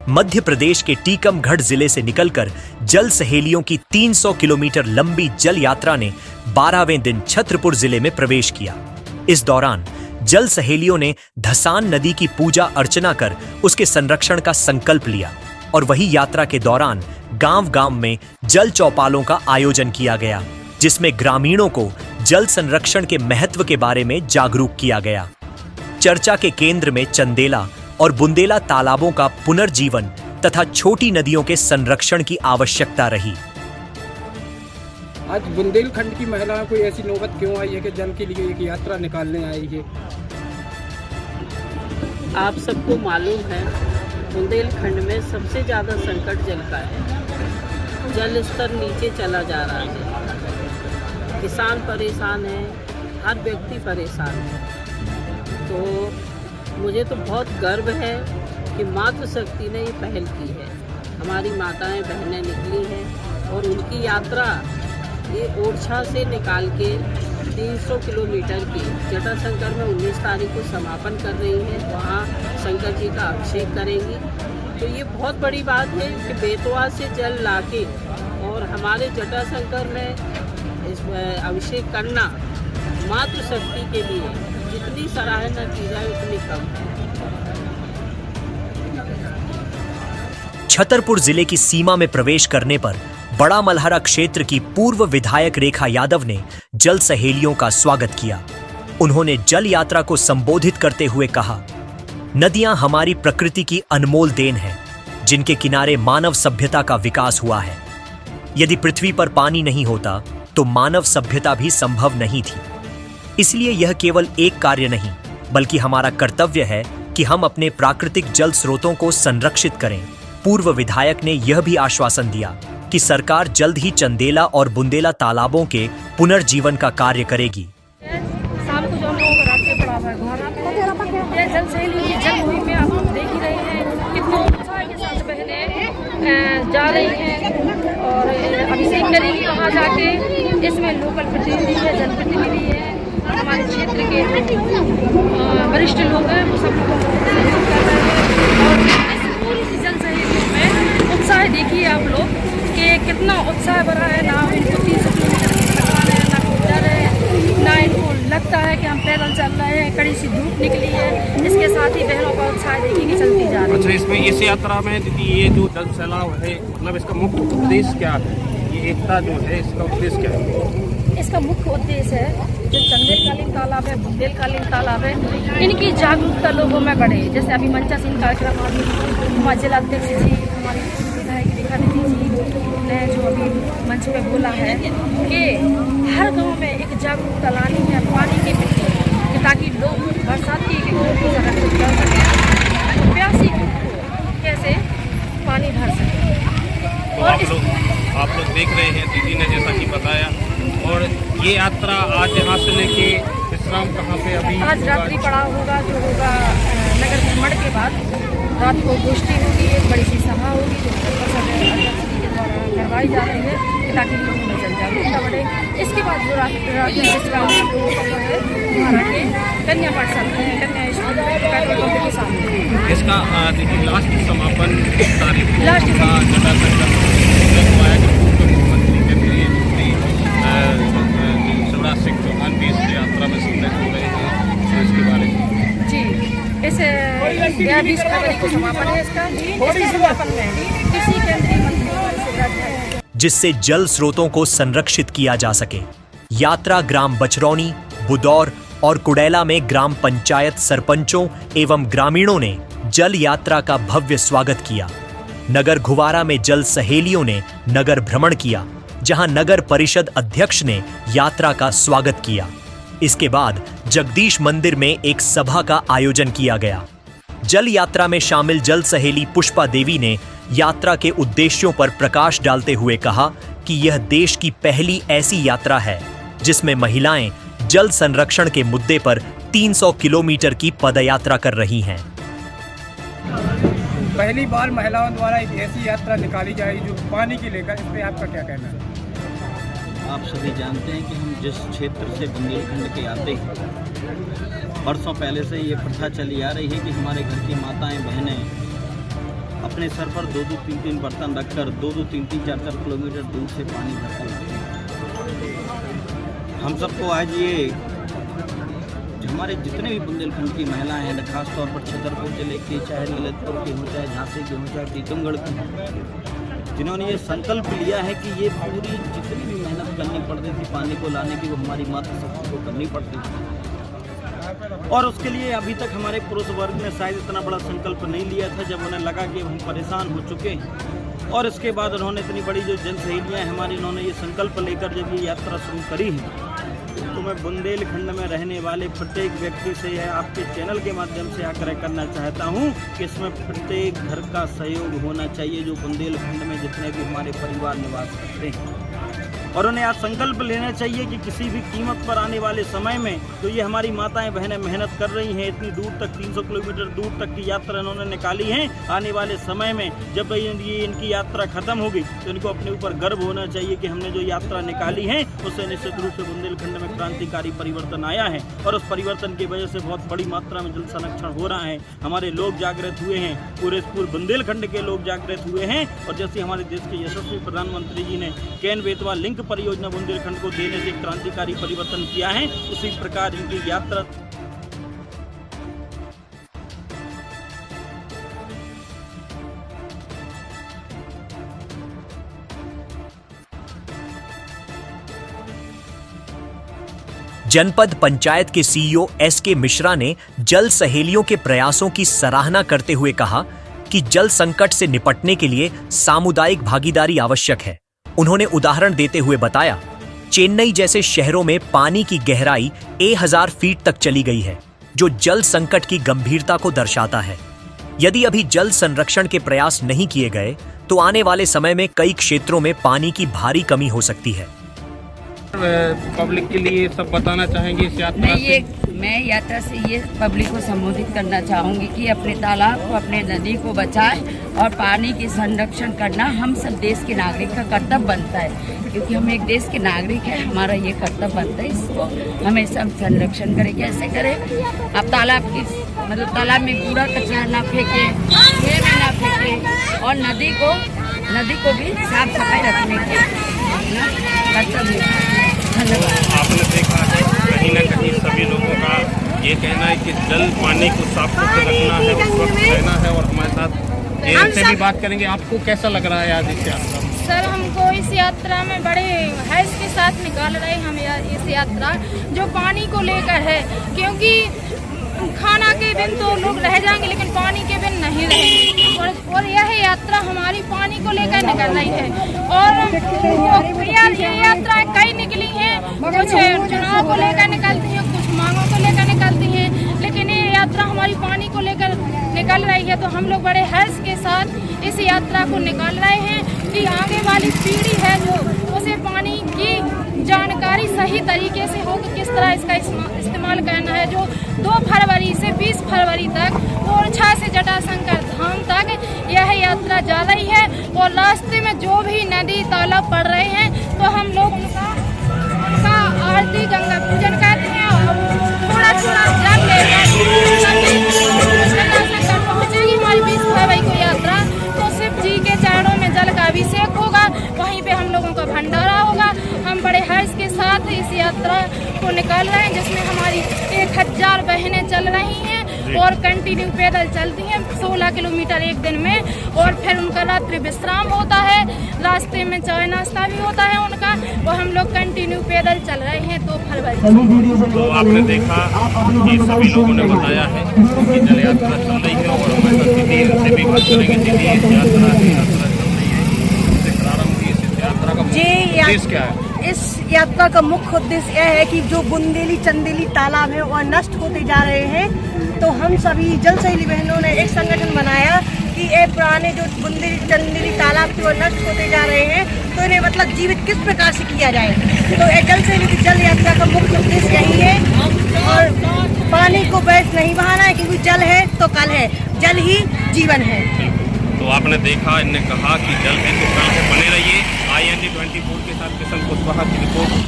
मध्य प्रदेश के टीकमगढ़ जिले से निकलकर जल सहेलियों की 300 किलोमीटर लंबी जल यात्रा ने 12वें दिन छतरपुर जिले में प्रवेश किया। इस दौरान जल सहेलियों ने धसान नदी की पूजा अर्चना कर उसके संरक्षण का संकल्प लिया और वही यात्रा के दौरान गांव-गांव में जल चौपालों का आयोजन किया गया, जिसमें ग्रामीणों को जल संरक्षण के महत्व के बारे में जागरूक किया गया। चर्चा के केंद्र में चंदेला और बुंदेला तालाबों का पुनर्जीवन तथा छोटी नदियों के संरक्षण की आवश्यकता रही। आज बुंदेलखंड की महिलाओं को ऐसी नौबत क्यों आई है कि जल के लिए एक यात्रा निकालने आई है? आप सबको मालूम है बुंदेलखंड में सबसे ज़्यादा संकट जल का है। जल स्तर नीचे चला जा रहा है, किसान परेशान है, हर व्यक्ति परेशान है। तो मुझे तो बहुत गर्व है कि मातृशक्ति ने ये पहल की है। हमारी माताएं बहनें निकली हैं और उनकी यात्रा ये ओरछा से निकाल के 300 किलोमीटर की जटाशंकर में 19 तारीख को समापन कर रही हैं। वहाँ शंकर जी का अभिषेक करेंगी। तो ये बहुत बड़ी बात है कि बेतवा से जल लाके और हमारे जटाशंकर में इस अभिषेक करना मातृशक्ति के लिए जितनी सराहना की जाए उतनी कम है। छतरपुर जिले की सीमा में प्रवेश करने पर बड़ा मलहरा क्षेत्र की पूर्व विधायक रेखा यादव ने जल सहेलियों का स्वागत किया। उन्होंने जल यात्रा को संबोधित करते हुए कहा, नदियां हमारी प्रकृति की अनमोल देन है, जिनके किनारे मानव सभ्यता का विकास हुआ है। यदि पृथ्वी पर पानी नहीं होता तो मानव सभ्यता भी संभव नहीं थी। इसलिए यह केवल एक कार्य नहीं बल्कि हमारा कर्तव्य है कि हम अपने प्राकृतिक जल स्रोतों को संरक्षित करें। पूर्व विधायक ने यह भी आश्वासन दिया कि सरकार जल्द ही चंदेला और बुंदेला तालाबों के पुनर्जीवन का कार्य करेगी। शाम को जो हम लोगों को रास्ते पड़ा हुआ है ये जल सहेली की जल मुहिम में आप लोग देख ही रहे हैं कितने उत्साह के साथ बहनें जा रही हैं और अभिषेक करेंगी वहाँ जाके। इसमें लोकल प्रतिनिधि है, जनप्रतिनिधि है, हमारे क्षेत्र के वरिष्ठ लोग हैं, वो सब लोग कर रहे हैं। और इस पूरी सी जल सहेली में उत्साह देखिए आप लोग कि कितना उत्साह भरा है। ना इनको 300 किलोमीटर की थकान है, ना कोई डर है, ना इनको लगता है कि हम पैदल चल रहे हैं, कड़ी सी धूप निकली है। इसके साथ ही बहनों का उत्साह देखिए कि चलती जा रही है। अच्छा, इसमें इस यात्रा में दीदी ये जो जल सैलाब है, मतलब इसका मुख्य उद्देश्य क्या है? ये एकता जो है इसका उद्देश्य क्या है? इसका मुख्य उद्देश्य है जो चंदेलकालीन तालाब है, बुंदेलकालीन तालाब है, इनकी जागरूकता लोगों में बढ़े। जैसे अभी मंचासीन कार्यक्रम हमारे जिला अध्यक्ष जी, हमारी विधायक रेखा दीदी जी ने जो अभी मंच पे बोला है कि हर गांव में एक जागरूकता लानी है पानी के प्रति, ताकि लोग बरसाती के संरक्षित कर सकें, प्यासी कैसे पानी भर सकें। और आप लोग देख रहे हैं दीदी ने जैसा कि बताया। और ये यात्रा आज यहाँ से लेके विश्राम कहाँ पे अभी आज रात्रि पड़ाव होगा, जो होगा नगर भ्रमण के बाद रात को गोष्ठी होगी, एक बड़ी सी सभा होगी जो के द्वारा करवाई जा रही है ताकि लोगों में जल जागरूकता बढ़े। इसके बाद जो रात में विश्राम लोगों को है हमारा के कन्या पाठशाला है, कन्या स्कूल पेट्रोल पंप के सामने। इसका देखिए लास्ट समापन तारीख लास्ट शिवराज सिंह चौहान भी इस यात्रा में सम्मिलित हो रहे हैं, तो इसके बारे में जी इस 20 फरवरी को समापन है। इसका समापन में किसी केंद्रीय मंत्री जिससे जल स्रोतों को संरक्षित किया जा सके। यात्रा ग्राम बचरौनी, बुदौर और कुड़ैला में ग्राम पंचायत सरपंचों एवं ग्रामीणों ने जल यात्रा का भव्य स्वागत किया। नगर घुवारा में जल सहेलियों ने नगर भ्रमण किया, जहां नगर परिषद अध्यक्ष ने यात्रा का स्वागत किया। इसके बाद जगदीश मंदिर में एक सभा का आयोजन किया गया। जल यात्रा में शामिल जल सहेली पुष्पा देवी ने यात्रा के उद्देश्यों पर प्रकाश डालते हुए कहा कि यह देश की पहली ऐसी यात्रा है जिसमें महिलाएं जल संरक्षण के मुद्दे पर 300 किलोमीटर की पदयात्रा कर रही हैं। पहली बार महिलाओं द्वारा एक ऐसी यात्रा निकाली जाएगी जो पानी की लेकर, इस पर आपका क्या कहना है? आप सभी जानते हैं कि हम जिस क्षेत्र से बुंदेलखंड के आते हैं, वर्षों पहले से ये प्रथा चली आ रही है कि हमारे घर की माताएं बहनें अपने सर पर 2-2, 3-3 बर्तन रखकर 2-2, 3-3, 4-4 किलोमीटर दूर से पानी भरकर लाते हैं। हम सबको आज ये हमारे जितने भी बुंदेलखंड की महिलाएं हैं, खासतौर पर छतरपुर जिले की, चाहे ललितपुर की हो, चाहे झांसी की हो, चाहे टीकमगढ़ की हो, जिन्होंने ये संकल्प लिया है कि ये पूरी जितनी भी मेहनत करनी पड़ती थी पानी को लाने की, वो हमारी मातृशक्ति को करनी पड़ती थी। और उसके लिए अभी तक हमारे पुरुष वर्ग ने शायद इतना बड़ा संकल्प नहीं लिया था। जब उन्हें लगा कि हम परेशान हो चुके हैं और इसके बाद उन्होंने इतनी बड़ी जो जन सहेलियाँ हैं हमारी, उन्होंने ये संकल्प लेकर जब ये यात्रा शुरू करी है, तो मैं बुंदेलखंड में रहने वाले प्रत्येक व्यक्ति से है आपके चैनल के माध्यम से आग्रह करना चाहता हूं कि इसमें प्रत्येक घर का सहयोग होना चाहिए, जो बुंदेलखंड में जितने भी हमारे परिवार निवास करते हैं। और उन्हें आज संकल्प लेना चाहिए कि किसी भी कीमत पर आने वाले समय में तो ये हमारी माताएं बहनें मेहनत कर रही हैं, इतनी दूर तक 300 किलोमीटर दूर तक की यात्रा इन्होंने निकाली है। आने वाले समय में जब ये इनकी यात्रा खत्म होगी तो इनको अपने ऊपर गर्व होना चाहिए कि हमने जो यात्रा निकाली है उससे निश्चित रूप से बुंदेलखंड में क्रांतिकारी परिवर्तन आया है। और उस परिवर्तन की वजह से बहुत बड़ी मात्रा में जल संरक्षण हो रहा है। हमारे लोग जागृत हुए हैं, पूरे बुंदेलखंड के लोग जागृत हुए हैं। और जैसे हमारे देश के यशस्वी प्रधानमंत्री जी ने केन बेतवा लिंक परियोजना बुंदेलखंड को देने से क्रांतिकारी परिवर्तन किया है, उसी प्रकार इनकी यात्रा जनपद पंचायत के सीईओ एसके मिश्रा ने जल सहेलियों के प्रयासों की सराहना करते हुए कहा कि जल संकट से निपटने के लिए सामुदायिक भागीदारी आवश्यक है। उन्होंने उदाहरण देते हुए बताया, चेन्नई जैसे शहरों में पानी की गहराई 1000 फीट तक चली गई है, जो जल संकट की गंभीरता को दर्शाता है। यदि अभी जल संरक्षण के प्रयास नहीं किए गए तो आने वाले समय में कई क्षेत्रों में पानी की भारी कमी हो सकती है। पब्लिक के लिए सब बताना चाहेंगे इस यात्रा से? मैं यात्रा से ये पब्लिक को संबोधित करना चाहूँगी कि अपने तालाब को, अपने नदी को बचाएं और पानी की संरक्षण करना हम सब देश के नागरिक का कर्तव्य बनता है, क्योंकि हम एक देश के नागरिक हैं, हमारा ये कर्तव्य बनता है। इसको हमें सब संरक्षण करें। कैसे करें? आप तालाब की तालाब में कूड़ा कचरा ना फेंकें, खेत में ना फेंकें, और नदी को भी साफ सफाई रखने के कर्तव्य। आपने देखा है कहीं ना कहीं सभी लोगों का ये कहना है कि जल पानी को साफ सुथरा रखना है, स्वच्छ रहना है। और हमारे साथ इनसे भी बात करेंगे। आपको कैसा लग रहा है आज इस यात्रा? सर, हमको इस यात्रा में बड़े हैस के साथ निकाल रहे हैं हम इस यात्रा, जो पानी को लेकर है, क्योंकि खाना के बिन तो लोग रह जाएंगे लेकिन पानी के बिन नहीं रहेंगे। और यह यात्रा हमारी पानी को लेकर निकल रही है। और ये यात्राएं कई निकली हैं, कुछ चुनाव को लेकर निकलती हैं, कुछ मांगों को लेकर निकलती हैं, लेकिन ये यात्रा हमारी पानी को लेकर निकल रही है। तो हम लोग बड़े हर्ष के साथ इस यात्रा को निकाल रहे हैं कि आगे वाली पीढ़ी है जो उसे पानी की जानकारी सही तरीके से हो कि किस तरह इसका इस्तेमाल करना है। जो 2 फरवरी से 20 फरवरी तक ओरछा से जटाशंकर धाम तक यह यात्रा जा रही है। और रास्ते में जो भी नदी तालाब पड़ रहे हैं तो हम लोग उनका आरती गंगा पूजन करते हैं और थोड़ा थोड़ा जल लेकर जटाशंकर पहुँचेगी हमारी 20 फरवरी को यात्रा। तो शिव जी के चरणों में जल का अभिषेक होगा, वहीं पे हम लोगों का भंडारा होगा। हम बड़े हर्ष के साथ इस यात्रा को निकाल रहे हैं, जिसमें हमारी 1000 बहनें चल रही हैं और कंटिन्यू पैदल चलती हैं 16 किलोमीटर एक दिन में। और फिर उनका रात्रि विश्राम होता है, रास्ते में चाय नाश्ता भी होता है उनका। और हम लोग कंटिन्यू पैदल चल रहे हैं 2 फरवरी। तो आपने देखा कि सभी लोगों ने बताया है कि जल यात्रा चल रही है। और हमारे साथ दीदी से भी बात करेंगे। दीदी, इस यात्रा चल रही है, इससे प्रारंभ हुई इस यात्रा का उद्देश्य क्या है? इस यात्रा का मुख्य उद्देश्य यह है कि जो बुंदेली चंदेली तालाब है वह नष्ट होते जा रहे हैं। तो हम सभी जल सहेली बहनों ने एक संगठन बनाया कि ये पुराने जो बुंदेली चंदेली तालाब थे वो नष्ट होते जा रहे हैं, तो इन्हें मतलब जीवित किस प्रकार से किया जाए। तो ये जल सहेली की जल यात्रा का मुख्य उद्देश्य यही है। और पानी को व्यर्थ नहीं बहाना है, क्योंकि जल है तो कल है, जल ही जीवन है। तो आपने देखा, इन्होंने कहा कि जल है तो कल है, बने रहिए। IND 24 के साथ किशन कुशवाहा की रिपोर्ट।